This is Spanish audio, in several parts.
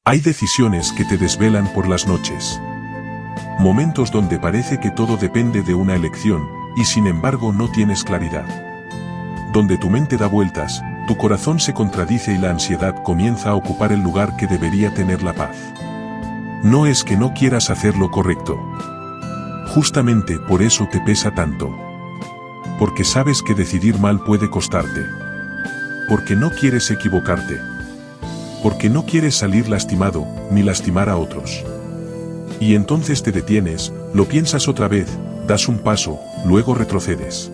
Hay decisiones que te desvelan por las noches. Momentos donde parece que todo depende de una elección, y sin embargo no tienes claridad. Donde tu mente da vueltas, tu corazón se contradice y la ansiedad comienza a ocupar el lugar que debería tener la paz. No es que no quieras hacer lo correcto. Justamente por eso te pesa tanto. Porque sabes que decidir mal puede costarte. Porque no quieres equivocarte. Porque no quieres salir lastimado, ni lastimar a otros. Y entonces te detienes, lo piensas otra vez, das un paso, luego retrocedes.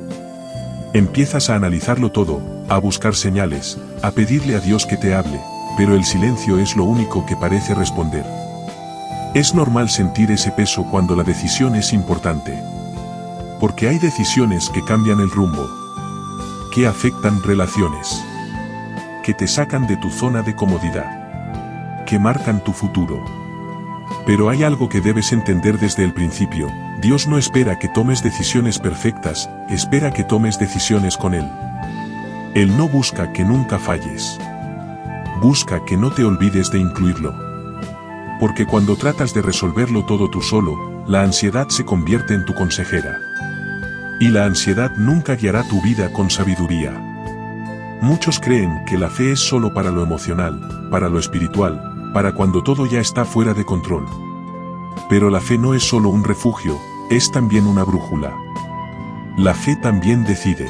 Empiezas a analizarlo todo, a buscar señales, a pedirle a Dios que te hable, pero el silencio es lo único que parece responder. Es normal sentir ese peso cuando la decisión es importante. Porque hay decisiones que cambian el rumbo, que afectan relaciones, que te sacan de tu zona de comodidad, que marcan tu futuro. Pero hay algo que debes entender desde el principio: Dios no espera que tomes decisiones perfectas, espera que tomes decisiones con Él. Él no busca que nunca falles. Busca que no te olvides de incluirlo. Porque cuando tratas de resolverlo todo tú solo, la ansiedad se convierte en tu consejera. Y la ansiedad nunca guiará tu vida con sabiduría. Muchos creen que la fe es solo para lo emocional, para lo espiritual, para cuando todo ya está fuera de control. Pero la fe no es solo un refugio, es también una brújula. La fe también decide.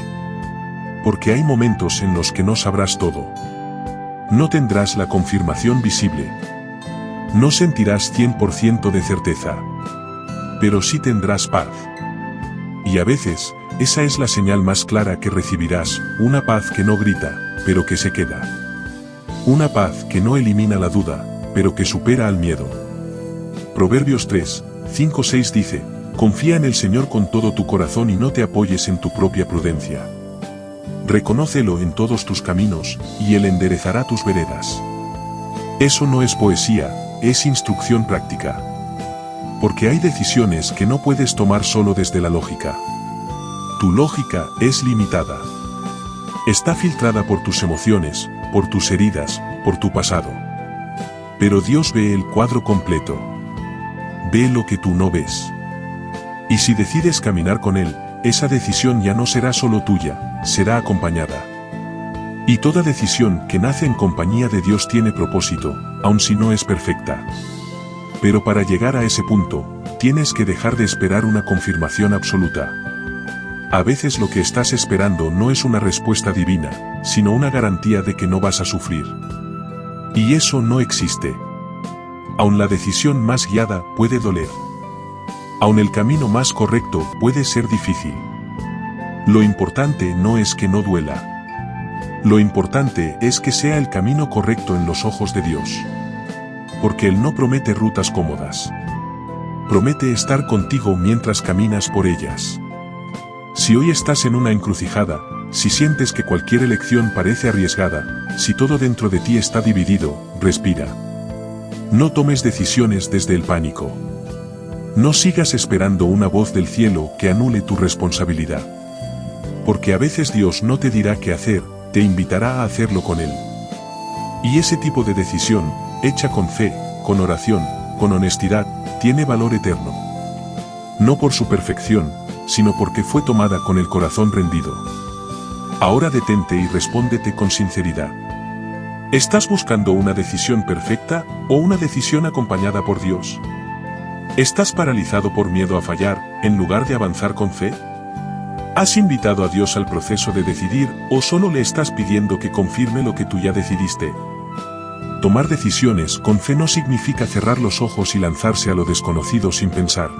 Porque hay momentos en los que no sabrás todo. No tendrás la confirmación visible. No sentirás 100% de certeza. Pero sí tendrás paz. Y a veces, esa es la señal más clara que recibirás, una paz que no grita, pero que se queda. Una paz que no elimina la duda, pero que supera al miedo. Proverbios 3, 5, 6 dice: confía en el Señor con todo tu corazón y no te apoyes en tu propia prudencia. Reconócelo en todos tus caminos, y Él enderezará tus veredas. Eso no es poesía, es instrucción práctica. Porque hay decisiones que no puedes tomar solo desde la lógica. Tu lógica es limitada. Está filtrada por tus emociones, por tus heridas, por tu pasado. Pero Dios ve el cuadro completo. Ve lo que tú no ves. Y si decides caminar con Él, esa decisión ya no será solo tuya, será acompañada. Y toda decisión que nace en compañía de Dios tiene propósito, aun si no es perfecta. Pero para llegar a ese punto, tienes que dejar de esperar una confirmación absoluta. A veces lo que estás esperando no es una respuesta divina, sino una garantía de que no vas a sufrir. Y eso no existe. Aun la decisión más guiada puede doler. Aun el camino más correcto puede ser difícil. Lo importante no es que no duela. Lo importante es que sea el camino correcto en los ojos de Dios. Porque Él no promete rutas cómodas. Promete estar contigo mientras caminas por ellas. Si hoy estás en una encrucijada, si sientes que cualquier elección parece arriesgada, si todo dentro de ti está dividido, respira. No tomes decisiones desde el pánico. No sigas esperando una voz del cielo que anule tu responsabilidad. Porque a veces Dios no te dirá qué hacer, te invitará a hacerlo con Él. Y ese tipo de decisión, hecha con fe, con oración, con honestidad, tiene valor eterno. No por su perfección, sino porque fue tomada con el corazón rendido. Ahora detente y respóndete con sinceridad. ¿Estás buscando una decisión perfecta o una decisión acompañada por Dios? ¿Estás paralizado por miedo a fallar, en lugar de avanzar con fe? ¿Has invitado a Dios al proceso de decidir o solo le estás pidiendo que confirme lo que tú ya decidiste? Tomar decisiones con fe no significa cerrar los ojos y lanzarse a lo desconocido sin pensar.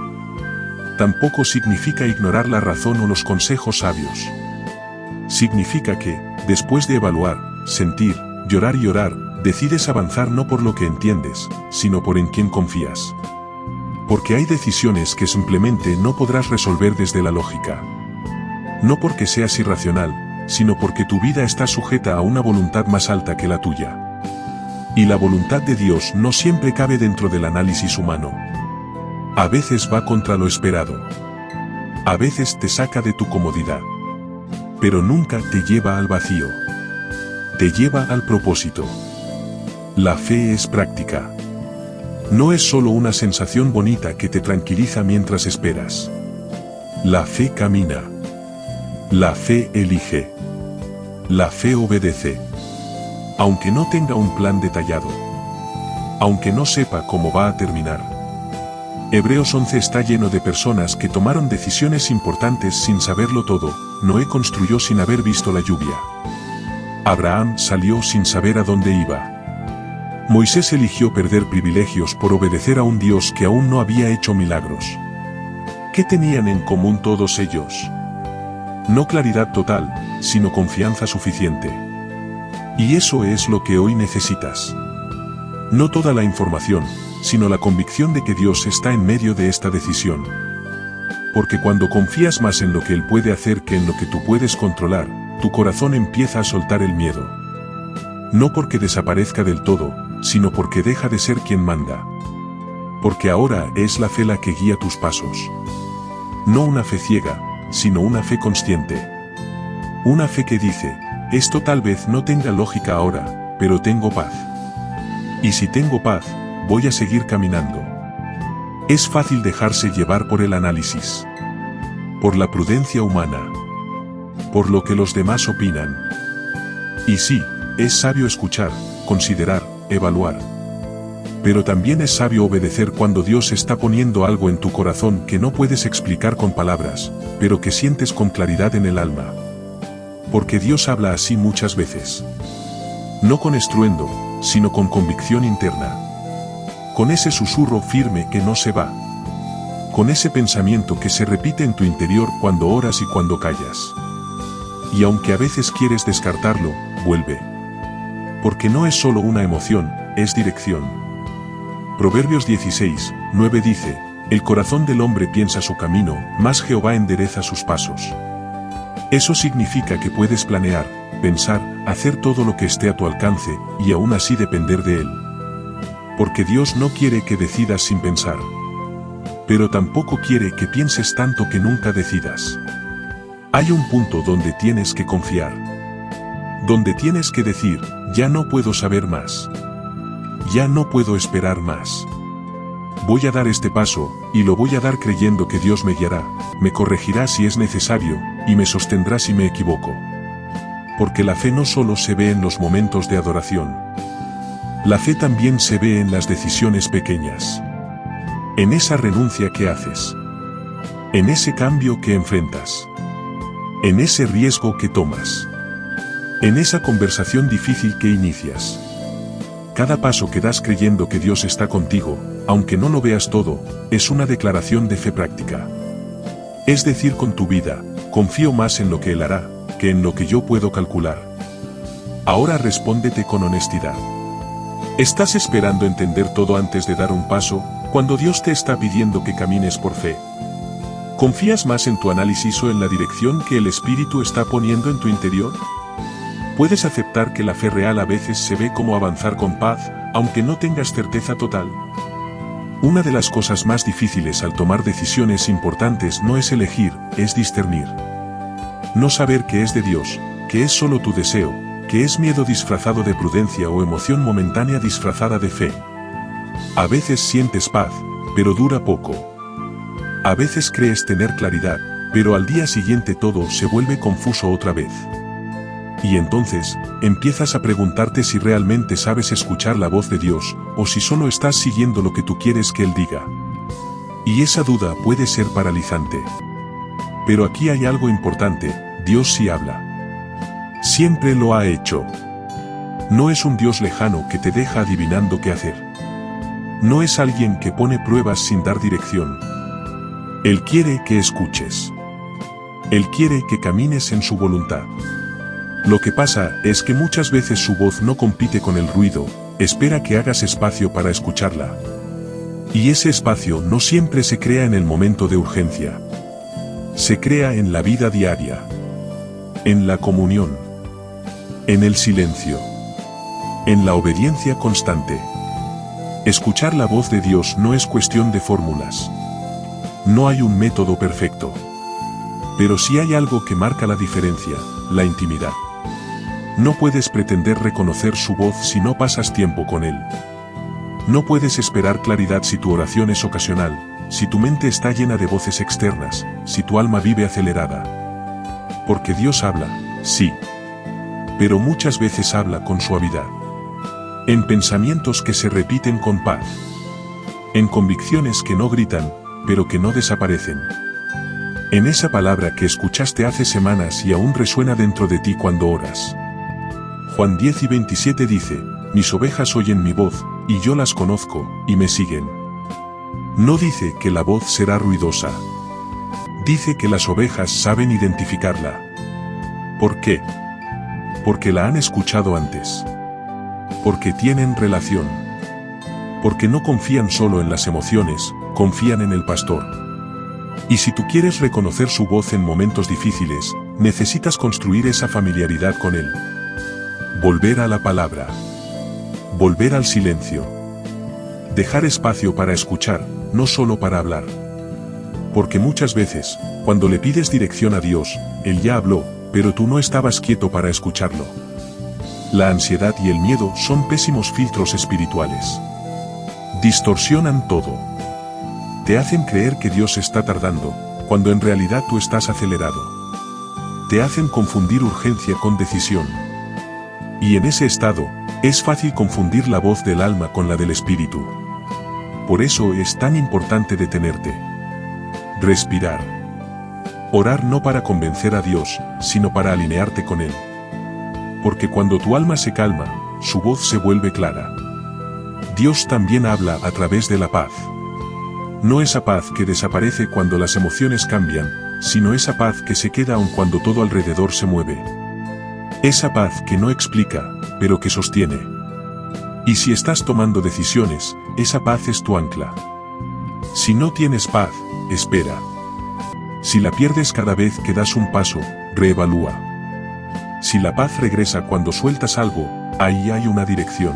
Tampoco significa ignorar la razón o los consejos sabios. Significa que, después de evaluar, sentir, llorar y orar, decides avanzar no por lo que entiendes, sino por en quién confías. Porque hay decisiones que simplemente no podrás resolver desde la lógica. No porque seas irracional, sino porque tu vida está sujeta a una voluntad más alta que la tuya. Y la voluntad de Dios no siempre cabe dentro del análisis humano. A veces va contra lo esperado. A veces te saca de tu comodidad. Pero nunca te lleva al vacío. Te lleva al propósito. La fe es práctica. No es solo una sensación bonita que te tranquiliza mientras esperas. La fe camina. La fe elige. La fe obedece. Aunque no tenga un plan detallado. Aunque no sepa cómo va a terminar. Hebreos 11 está lleno de personas que tomaron decisiones importantes sin saberlo todo. Noé construyó sin haber visto la lluvia. Abraham salió sin saber a dónde iba. Moisés eligió perder privilegios por obedecer a un Dios que aún no había hecho milagros. ¿Qué tenían en común todos ellos? No claridad total, sino confianza suficiente. Y eso es lo que hoy necesitas. No toda la información, sino la convicción de que Dios está en medio de esta decisión. Porque cuando confías más en lo que Él puede hacer que en lo que tú puedes controlar, tu corazón empieza a soltar el miedo. No porque desaparezca del todo, sino porque deja de ser quien manda. Porque ahora es la fe la que guía tus pasos. No una fe ciega, sino una fe consciente. Una fe que dice, esto tal vez no tenga lógica ahora, pero tengo paz. Y si tengo paz, voy a seguir caminando. Es fácil dejarse llevar por el análisis. Por la prudencia humana. Por lo que los demás opinan. Y sí, es sabio escuchar, considerar, evaluar. Pero también es sabio obedecer cuando Dios está poniendo algo en tu corazón que no puedes explicar con palabras, pero que sientes con claridad en el alma. Porque Dios habla así muchas veces. No con estruendo, sino con convicción interna. Con ese susurro firme que no se va. Con ese pensamiento que se repite en tu interior cuando oras y cuando callas. Y aunque a veces quieres descartarlo, vuelve. Porque no es solo una emoción, es dirección. Proverbios 16, 9 dice, el corazón del hombre piensa su camino, mas Jehová endereza sus pasos. Eso significa que puedes planear, pensar, hacer todo lo que esté a tu alcance, y aún así depender de Él. Porque Dios no quiere que decidas sin pensar. Pero tampoco quiere que pienses tanto que nunca decidas. Hay un punto donde tienes que confiar. Donde tienes que decir, ya no puedo saber más. Ya no puedo esperar más. Voy a dar este paso, y lo voy a dar creyendo que Dios me guiará, me corregirá si es necesario, y me sostendrá si me equivoco. Porque la fe no solo se ve en los momentos de adoración. La fe también se ve en las decisiones pequeñas. En esa renuncia que haces. En ese cambio que enfrentas. En ese riesgo que tomas. En esa conversación difícil que inicias. Cada paso que das creyendo que Dios está contigo, aunque no lo veas todo, es una declaración de fe práctica. Es decir, con tu vida, confío más en lo que Él hará, que en lo que yo puedo calcular. Ahora respóndete con honestidad. ¿Estás esperando entender todo antes de dar un paso, cuando Dios te está pidiendo que camines por fe? ¿Confías más en tu análisis o en la dirección que el Espíritu está poniendo en tu interior? ¿Puedes aceptar que la fe real a veces se ve como avanzar con paz, aunque no tengas certeza total? Una de las cosas más difíciles al tomar decisiones importantes no es elegir, es discernir. No saber qué es de Dios, que es solo tu deseo, que es miedo disfrazado de prudencia o emoción momentánea disfrazada de fe. A veces sientes paz, pero dura poco. A veces crees tener claridad, pero al día siguiente todo se vuelve confuso otra vez. Y entonces, empiezas a preguntarte si realmente sabes escuchar la voz de Dios, o si solo estás siguiendo lo que tú quieres que Él diga. Y esa duda puede ser paralizante. Pero aquí hay algo importante, Dios sí habla. Siempre lo ha hecho. No es un Dios lejano que te deja adivinando qué hacer. No es alguien que pone pruebas sin dar dirección. Él quiere que escuches. Él quiere que camines en su voluntad. Lo que pasa es que muchas veces su voz no compite con el ruido, espera que hagas espacio para escucharla. Y ese espacio no siempre se crea en el momento de urgencia. Se crea en la vida diaria. En la comunión. En el silencio. En la obediencia constante. Escuchar la voz de Dios no es cuestión de fórmulas. No hay un método perfecto. Pero sí hay algo que marca la diferencia, la intimidad. No puedes pretender reconocer su voz si no pasas tiempo con Él. No puedes esperar claridad si tu oración es ocasional, si tu mente está llena de voces externas, si tu alma vive acelerada. Porque Dios habla, sí. Pero muchas veces habla con suavidad. En pensamientos que se repiten con paz. En convicciones que no gritan, pero que no desaparecen. En esa palabra que escuchaste hace semanas y aún resuena dentro de ti cuando oras. Juan 10:27 dice, mis ovejas oyen mi voz, y yo las conozco, y me siguen. No dice que la voz será ruidosa. Dice que las ovejas saben identificarla. ¿Por qué? Porque la han escuchado antes. Porque tienen relación. Porque no confían solo en las emociones, confían en el pastor. Y si tú quieres reconocer su voz en momentos difíciles, necesitas construir esa familiaridad con él. Volver a la palabra. Volver al silencio. Dejar espacio para escuchar, no solo para hablar. Porque muchas veces, cuando le pides dirección a Dios, Él ya habló, pero tú no estabas quieto para escucharlo. La ansiedad y el miedo son pésimos filtros espirituales. Distorsionan todo. Te hacen creer que Dios está tardando, cuando en realidad tú estás acelerado. Te hacen confundir urgencia con decisión. Y en ese estado, es fácil confundir la voz del alma con la del espíritu. Por eso es tan importante detenerte. Respirar. Orar no para convencer a Dios, sino para alinearte con Él. Porque cuando tu alma se calma, su voz se vuelve clara. Dios también habla a través de la paz. No esa paz que desaparece cuando las emociones cambian, sino esa paz que se queda aun cuando todo alrededor se mueve. Esa paz que no explica, pero que sostiene. Y si estás tomando decisiones, esa paz es tu ancla. Si no tienes paz, espera. Si la pierdes cada vez que das un paso, reevalúa. Si la paz regresa cuando sueltas algo, ahí hay una dirección.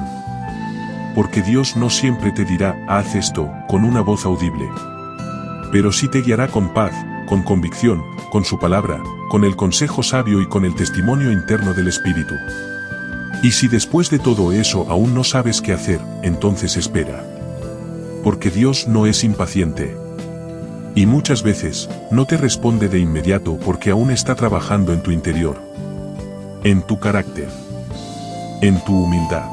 Porque Dios no siempre te dirá, haz esto, con una voz audible. Pero sí te guiará con paz, con convicción, con su palabra, con el consejo sabio y con el testimonio interno del Espíritu. Y si después de todo eso aún no sabes qué hacer, entonces espera. Porque Dios no es impaciente. Y muchas veces, no te responde de inmediato porque aún está trabajando en tu interior. En tu carácter. En tu humildad.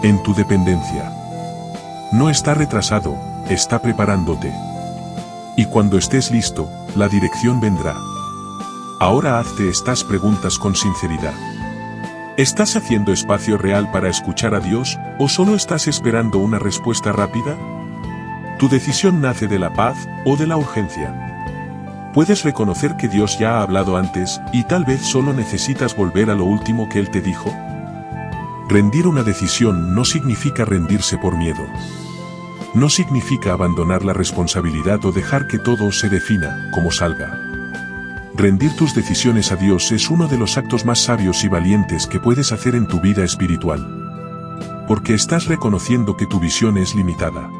En tu dependencia. No está retrasado, está preparándote. Y cuando estés listo, la dirección vendrá. Ahora hazte estas preguntas con sinceridad. ¿Estás haciendo espacio real para escuchar a Dios, o solo estás esperando una respuesta rápida? ¿Tu decisión nace de la paz, o de la urgencia? Puedes reconocer que Dios ya ha hablado antes, y tal vez solo necesitas volver a lo último que Él te dijo. Rendir una decisión no significa rendirse por miedo. No significa abandonar la responsabilidad o dejar que todo se defina, como salga. Rendir tus decisiones a Dios es uno de los actos más sabios y valientes que puedes hacer en tu vida espiritual. Porque estás reconociendo que tu visión es limitada.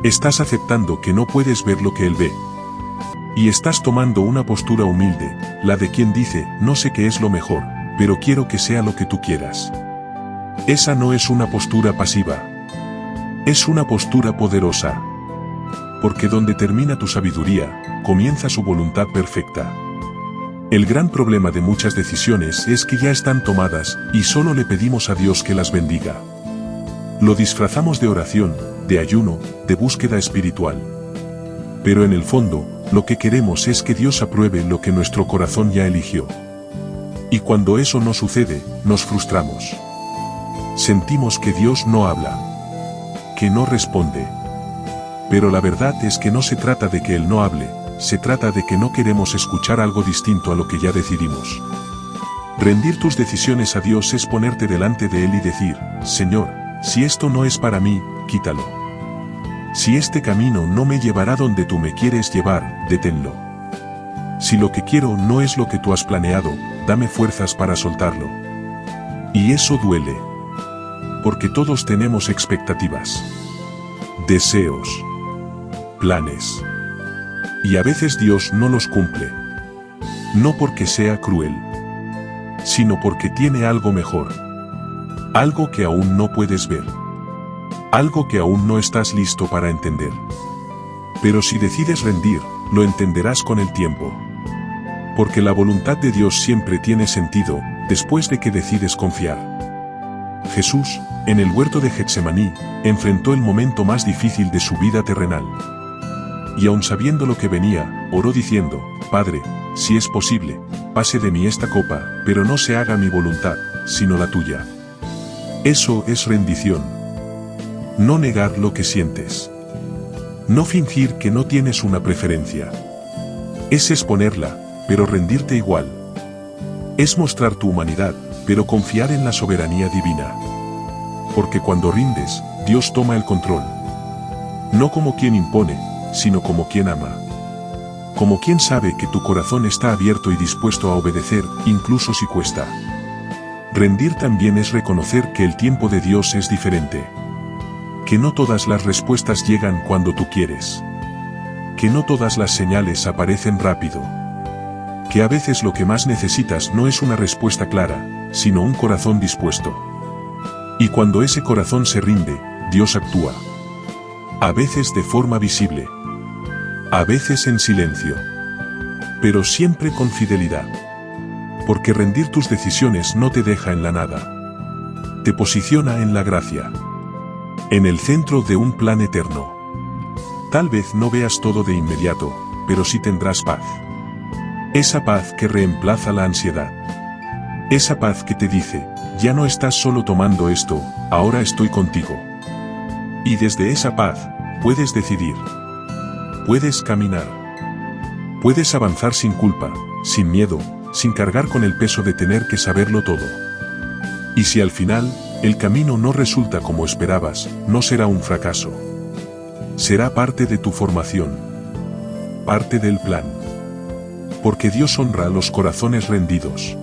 Estás aceptando que no puedes ver lo que Él ve. Y estás tomando una postura humilde, la de quien dice, no sé qué es lo mejor, pero quiero que sea lo que tú quieras. Esa no es una postura pasiva. Es una postura poderosa. Porque donde termina tu sabiduría, comienza su voluntad perfecta. El gran problema de muchas decisiones es que ya están tomadas, y solo le pedimos a Dios que las bendiga. Lo disfrazamos de oración, de ayuno, de búsqueda espiritual. Pero en el fondo, lo que queremos es que Dios apruebe lo que nuestro corazón ya eligió. Y cuando eso no sucede, nos frustramos. Sentimos que Dios no habla. Que no responde. Pero la verdad es que no se trata de que Él no hable, se trata de que no queremos escuchar algo distinto a lo que ya decidimos. Rendir tus decisiones a Dios es ponerte delante de Él y decir, Señor, si esto no es para mí, quítalo. Si este camino no me llevará donde tú me quieres llevar, deténlo. Si lo que quiero no es lo que tú has planeado, dame fuerzas para soltarlo. Y eso duele. Porque todos tenemos expectativas, deseos, planes. Y a veces Dios no los cumple. No porque sea cruel, sino porque tiene algo mejor. Algo que aún no puedes ver. Algo que aún no estás listo para entender. Pero si decides rendir, lo entenderás con el tiempo. Porque la voluntad de Dios siempre tiene sentido, después de que decides confiar. Jesús, en el huerto de Getsemaní, enfrentó el momento más difícil de su vida terrenal. Y aun sabiendo lo que venía, oró diciendo: Padre, si es posible, pase de mí esta copa, pero no se haga mi voluntad, sino la tuya. Eso es rendición. No negar lo que sientes. No fingir que no tienes una preferencia. Es exponerla, pero rendirte igual. Es mostrar tu humanidad, pero confiar en la soberanía divina. Porque cuando rindes, Dios toma el control. No como quien impone, sino como quien ama. Como quien sabe que tu corazón está abierto y dispuesto a obedecer, incluso si cuesta. Rendir también es reconocer que el tiempo de Dios es diferente. Que no todas las respuestas llegan cuando tú quieres. Que no todas las señales aparecen rápido. Que a veces lo que más necesitas no es una respuesta clara, sino un corazón dispuesto. Y cuando ese corazón se rinde, Dios actúa. A veces de forma visible. A veces en silencio. Pero siempre con fidelidad. Porque rendir tus decisiones no te deja en la nada. Te posiciona en la gracia. En el centro de un plan eterno. Tal vez no veas todo de inmediato, pero sí tendrás paz. Esa paz que reemplaza la ansiedad. Esa paz que te dice: ya no estás solo tomando esto, ahora estoy contigo. Y desde esa paz, puedes decidir. Puedes caminar. Puedes avanzar sin culpa, sin miedo, sin cargar con el peso de tener que saberlo todo. Y si al final, el camino no resulta como esperabas, no será un fracaso. Será parte de tu formación. Parte del plan. Porque Dios honra los corazones rendidos.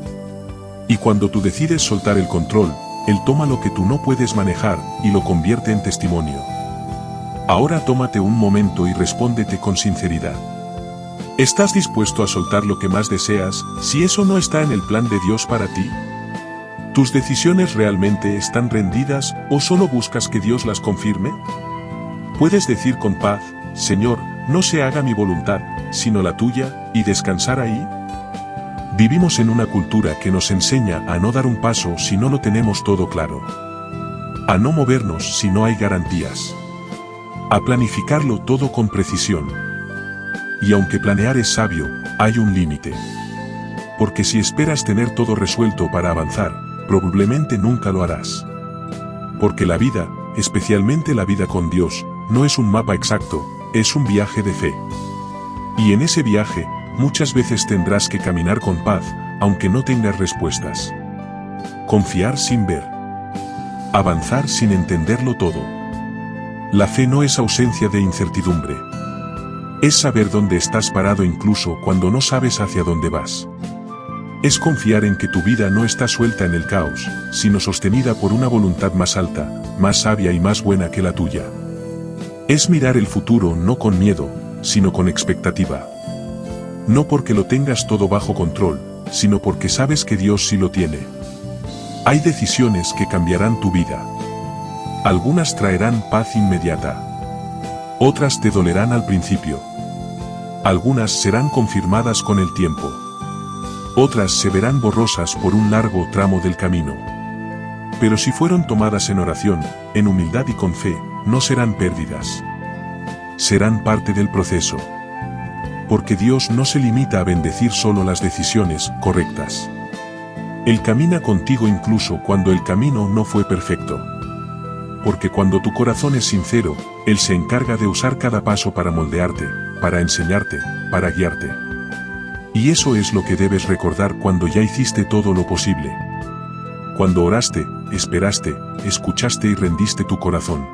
Y cuando tú decides soltar el control, Él toma lo que tú no puedes manejar, y lo convierte en testimonio. Ahora tómate un momento y respóndete con sinceridad. ¿Estás dispuesto a soltar lo que más deseas, si eso no está en el plan de Dios para ti? ¿Tus decisiones realmente están rendidas, o solo buscas que Dios las confirme? Puedes decir con paz: Señor, no se haga mi voluntad, sino la tuya, y descansar ahí. Vivimos en una cultura que nos enseña a no dar un paso si no lo tenemos todo claro. A no movernos si no hay garantías. A planificarlo todo con precisión. Y aunque planear es sabio, hay un límite. Porque si esperas tener todo resuelto para avanzar, probablemente nunca lo harás. Porque la vida, especialmente la vida con Dios, no es un mapa exacto, es un viaje de fe. Y en ese viaje, muchas veces tendrás que caminar con paz, aunque no tengas respuestas. Confiar sin ver. Avanzar sin entenderlo todo. La fe no es ausencia de incertidumbre. Es saber dónde estás parado incluso cuando no sabes hacia dónde vas. Es confiar en que tu vida no está suelta en el caos, sino sostenida por una voluntad más alta, más sabia y más buena que la tuya. Es mirar el futuro no con miedo, sino con expectativa. No porque lo tengas todo bajo control, sino porque sabes que Dios sí lo tiene. Hay decisiones que cambiarán tu vida. Algunas traerán paz inmediata. Otras te dolerán al principio. Algunas serán confirmadas con el tiempo. Otras se verán borrosas por un largo tramo del camino. Pero si fueron tomadas en oración, en humildad y con fe, no serán pérdidas. Serán parte del proceso. Porque Dios no se limita a bendecir solo las decisiones correctas. Él camina contigo incluso cuando el camino no fue perfecto. Porque cuando tu corazón es sincero, Él se encarga de usar cada paso para moldearte, para enseñarte, para guiarte. Y eso es lo que debes recordar cuando ya hiciste todo lo posible. Cuando oraste, esperaste, escuchaste y rendiste tu corazón.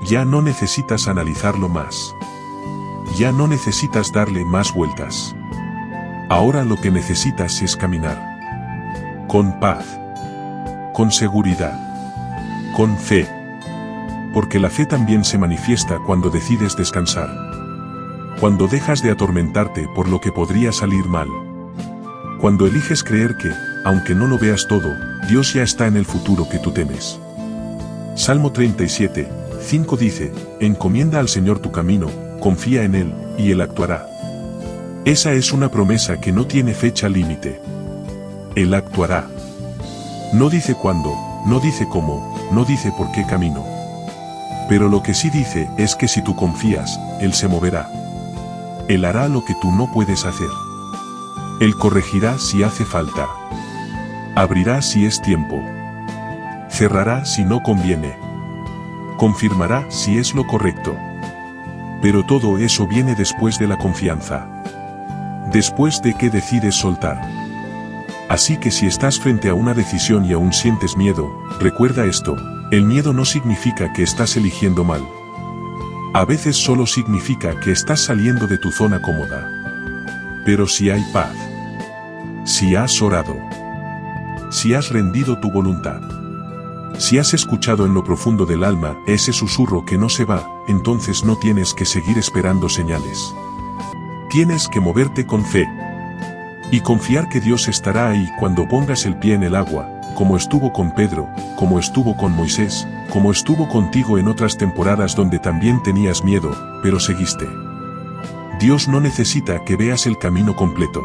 Ya no necesitas analizarlo más. Ya no necesitas darle más vueltas. Ahora lo que necesitas es caminar. Con paz. Con seguridad. Con fe. Porque la fe también se manifiesta cuando decides descansar. Cuando dejas de atormentarte por lo que podría salir mal. Cuando eliges creer que, aunque no lo veas todo, Dios ya está en el futuro que tú temes. Salmo 37, 5 dice, encomienda al Señor tu camino, confía en Él, y Él actuará. Esa es una promesa que no tiene fecha límite. Él actuará. No dice cuándo, no dice cómo, no dice por qué camino. Pero lo que sí dice es que si tú confías, Él se moverá. Él hará lo que tú no puedes hacer. Él corregirá si hace falta. Abrirá si es tiempo. Cerrará si no conviene. Confirmará si es lo correcto. Pero todo eso viene después de la confianza. Después de que decides soltar. Así que si estás frente a una decisión y aún sientes miedo, recuerda esto, el miedo no significa que estás eligiendo mal. A veces solo significa que estás saliendo de tu zona cómoda. Pero si hay paz, si has orado, si has rendido tu voluntad, si has escuchado en lo profundo del alma ese susurro que no se va, entonces no tienes que seguir esperando señales. Tienes que moverte con fe. Y confiar que Dios estará ahí cuando pongas el pie en el agua, como estuvo con Pedro, como estuvo con Moisés, como estuvo contigo en otras temporadas donde también tenías miedo, pero seguiste. Dios no necesita que veas el camino completo.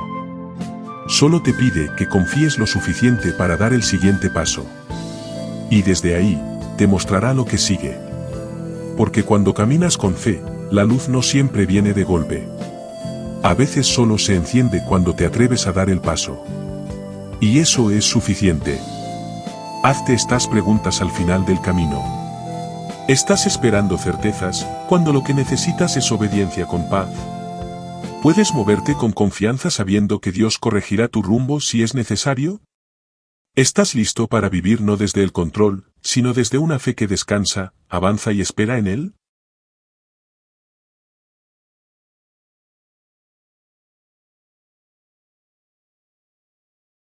Solo te pide que confíes lo suficiente para dar el siguiente paso. Y desde ahí, te mostrará lo que sigue. Porque cuando caminas con fe, la luz no siempre viene de golpe. A veces solo se enciende cuando te atreves a dar el paso. Y eso es suficiente. Hazte estas preguntas al final del camino. ¿Estás esperando certezas, cuando lo que necesitas es obediencia con paz? ¿Puedes moverte con confianza sabiendo que Dios corregirá tu rumbo si es necesario? ¿Estás listo para vivir no desde el control, sino desde una fe que descansa, avanza y espera en Él?